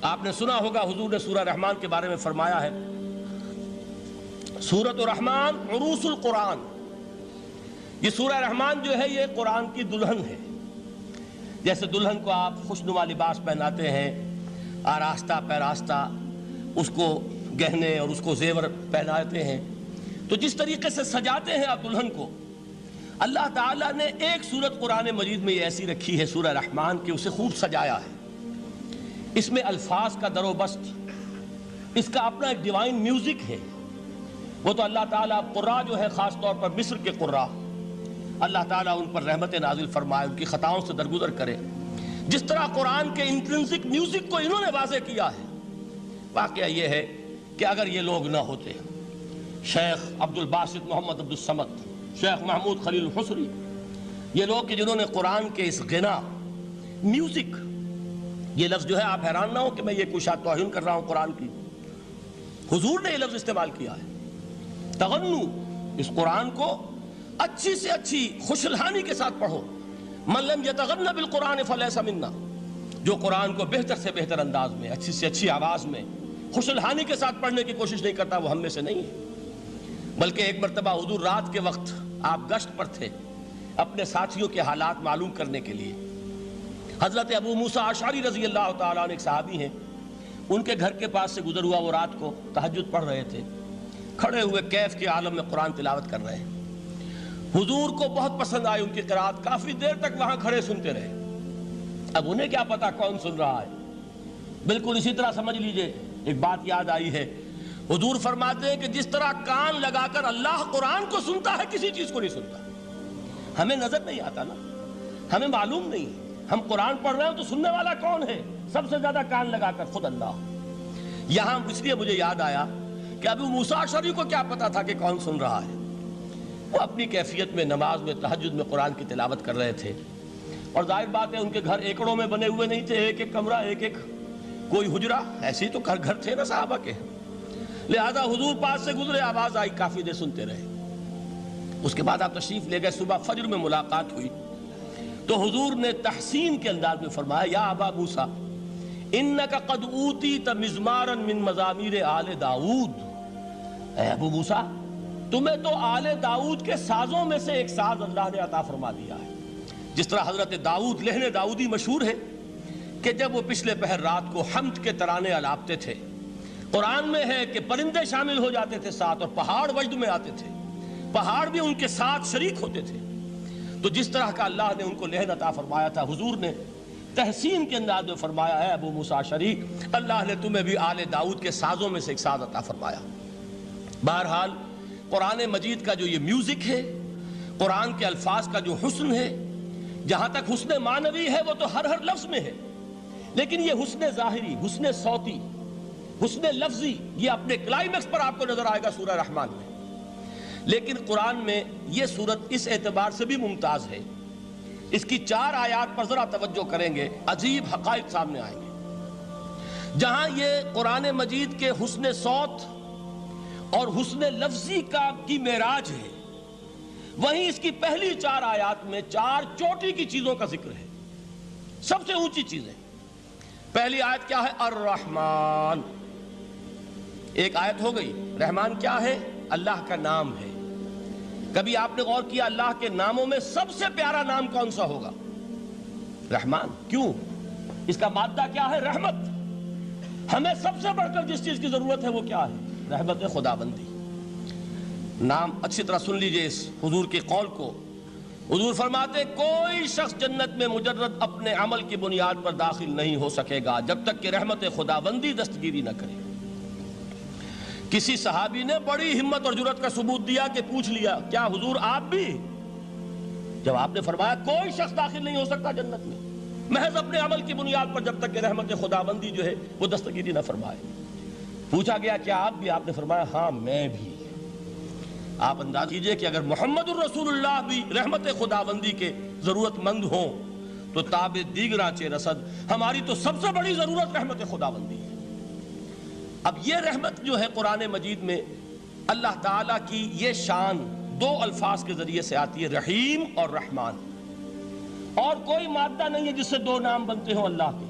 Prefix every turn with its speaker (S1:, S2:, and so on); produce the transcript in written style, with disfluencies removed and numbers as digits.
S1: آپ نے سنا ہوگا حضور نے سورہ رحمان کے بارے میں فرمایا ہے، سورۃ الرحمن عروس القرآن، یہ سورہ رحمان جو ہے یہ قرآن کی دلہن ہے۔ جیسے دلہن کو آپ خوشنما لباس پہناتے ہیں، آراستہ پیراستہ اس کو گہنے اور اس کو زیور پہناتے ہیں، تو جس طریقے سے سجاتے ہیں آپ دلہن کو، اللہ تعالیٰ نے ایک سورت قرآن مجید میں یہ ایسی رکھی ہے سورہ رحمان کہ اسے خوب سجایا ہے۔ اس میں الفاظ کا در و بست، اس کا اپنا ایک ڈیوائن میوزک ہے۔ وہ تو اللہ تعالیٰ قراء جو ہے خاص طور پر مصر کے قراء، اللہ تعالیٰ ان پر رحمت نازل فرمائے، ان کی خطاؤں سے درگزر کرے۔ جس طرح قرآن کے انٹرنسک میوزک کو انہوں نے واضح کیا ہے، واقعہ یہ ہے کہ اگر یہ لوگ نہ ہوتے، شیخ عبد الباسط محمد عبد الصمد، شیخ محمود خلیل الحصری، یہ لوگ کہ جنہوں نے قرآن کے اس غنا میوزک، یہ لفظ جو ہے آپ حیران نہ ہو کہ میں یہ کوئی شاید توہین کر رہا ہوں قرآن کی، حضور نے یہ لفظ استعمال کیا ہے، تغنو، اس قرآن کو اچھی سے اچھی خوشلحانی کے ساتھ پڑھو۔ من لم یتغن بالقرآن فلیس منا، جو قرآن کو بہتر سے بہتر انداز میں، اچھی سے اچھی آواز میں، خوشلحانی کے ساتھ پڑھنے کی کوشش نہیں کرتا، وہ ہم میں سے نہیں ہے۔ بلکہ ایک مرتبہ حضور رات کے وقت آپ گشت پر تھے اپنے ساتھیوں کے حالات معلوم کرنے کے لیے۔ حضرت ابو موسیٰ اشعری رضی اللہ تعالیٰ عنہ ایک صحابی ہیں، ان کے گھر کے پاس سے گزر ہوا، وہ رات کو تہجد پڑھ رہے تھے، کھڑے ہوئے کیف کے عالم میں قرآن تلاوت کر رہے ہیں۔ حضور کو بہت پسند آئی ان کی قرات، کافی دیر تک وہاں کھڑے سنتے رہے۔ اب انہیں کیا پتا کون سن رہا ہے۔ بالکل اسی طرح سمجھ لیجئے ایک بات یاد آئی ہے، حضور فرماتے ہیں کہ جس طرح کان لگا کر اللہ قرآن کو سنتا ہے، کسی چیز کو نہیں سنتا۔ ہمیں نظر نہیں آتا نا، ہمیں معلوم نہیں، ہم قرآن پڑھ رہے ہیں تو سننے والا کون ہے؟ سب سے زیادہ کان لگا کر خود اللہ۔ یہاں اس لیے مجھے یاد آیا کہ ابو موسیٰ اشعری کو کیا پتا تھا کہ کون سن رہا ہے۔ وہ اپنی کیفیت میں نماز میں تہجد میں قرآن کی تلاوت کر رہے تھے، اور ظاہر بات ہے ان کے گھر ایکڑوں میں بنے ہوئے نہیں تھے، ایک ایک کمرہ، ایک ایک کوئی حجرہ، ایسے ہی تو گھر تھے نا صحابہ کے۔ لہذا حضور پاس سے گزرے، آواز آئی، کافی دیر سنتے رہے۔ اس کے بعد آپ تشریف لے گئے، صبح فجر میں ملاقات ہوئی تو حضور نے تحسین کے انداز میں فرمایا، یا ابا موسیٰ انک قد اوتیت مزمارا من مزامیر آل داؤد، اے ابو موسیٰ تمہیں تو آل داؤد کے سازوں میں سے ایک ساز اللہ نے عطا فرما دیا ہے۔ جس طرح حضرت داؤد، لہن داؤدی مشہور ہے کہ جب وہ پچھلے پہر رات کو حمد کے ترانے الاپتے تھے، قرآن میں ہے کہ پرندے شامل ہو جاتے تھے ساتھ، اور پہاڑ وجد میں آتے تھے، پہاڑ بھی ان کے ساتھ شریک ہوتے تھے۔ تو جس طرح کا اللہ نے ان کو لہن عطا فرمایا تھا، حضور نے تحسین کے انداز میں فرمایا ہے ابو موسیٰ اشعری، اللہ نے تمہیں بھی آل داؤد کے سازوں میں سے ایک ساز عطا فرمایا۔ بہرحال قرآن مجید کا جو یہ میوزک ہے، قرآن کے الفاظ کا جو حسن ہے، جہاں تک حسن معنوی ہے وہ تو ہر لفظ میں ہے، لیکن یہ حسن ظاہری، حسن صوتی، حسن لفظی، یہ اپنے کلائمیکس پر آپ کو نظر آئے گا سورہ رحمان میں۔ لیکن قرآن میں یہ سورت اس اعتبار سے بھی ممتاز ہے، اس کی 4 آیات پر ذرا توجہ کریں گے، عجیب حقائق سامنے آئیں گے۔ جہاں یہ قرآن مجید کے حسن صوت اور حسن لفظی کی معراج ہے، وہیں اس کی پہلی 4 آیات میں 4 چوٹی کی چیزوں کا ذکر ہے، سب سے اونچی چیزیں۔ پہلی آیت کیا ہے؟ الرحمن، ایک آیت ہو گئی۔ رحمان کیا ہے؟ اللہ کا نام ہے۔ کبھی آپ نے غور کیا اللہ کے ناموں میں سب سے پیارا نام کون سا ہوگا؟ رحمان۔ کیوں؟ اس کا مادہ کیا ہے؟ رحمت۔ ہمیں سب سے بڑھ کر جس چیز کی ضرورت ہے وہ کیا ہے؟ رحمت خداوندی۔ نام اچھی طرح سن لیجئے اس حضور کے قول کو۔ حضور فرماتے کوئی شخص جنت میں مجرد اپنے عمل کی بنیاد پر داخل نہیں ہو سکے گا جب تک کہ رحمت خداوندی دستگیری نہ کرے۔ کسی صحابی نے بڑی ہمت اور جرأت کا ثبوت دیا کہ پوچھ لیا، کیا حضور آپ بھی؟ جب آپ نے فرمایا کوئی شخص داخل نہیں ہو سکتا جنت میں محض اپنے عمل کی بنیاد پر جب تک کہ رحمت خداوندی جو ہے وہ دستگیری نہ فرمائے۔ پوچھا گیا کیا آپ بھی؟ آپ نے فرمایا ہاں میں بھی۔ آپ انداز کیجئے کہ اگر محمد الرسول اللہ بھی رحمت خداوندی کے ضرورت مند ہوں تو تاب دیگراں چہ رسد، ہماری تو سب سے بڑی ضرورت رحمت خداوندی ہے۔ اب یہ رحمت جو ہے قرآن مجید میں اللہ تعالیٰ کی یہ شان 2 الفاظ کے ذریعے سے آتی ہے، رحیم اور رحمان، اور کوئی مادہ نہیں ہے جس سے 2 نام بنتے ہوں اللہ کے۔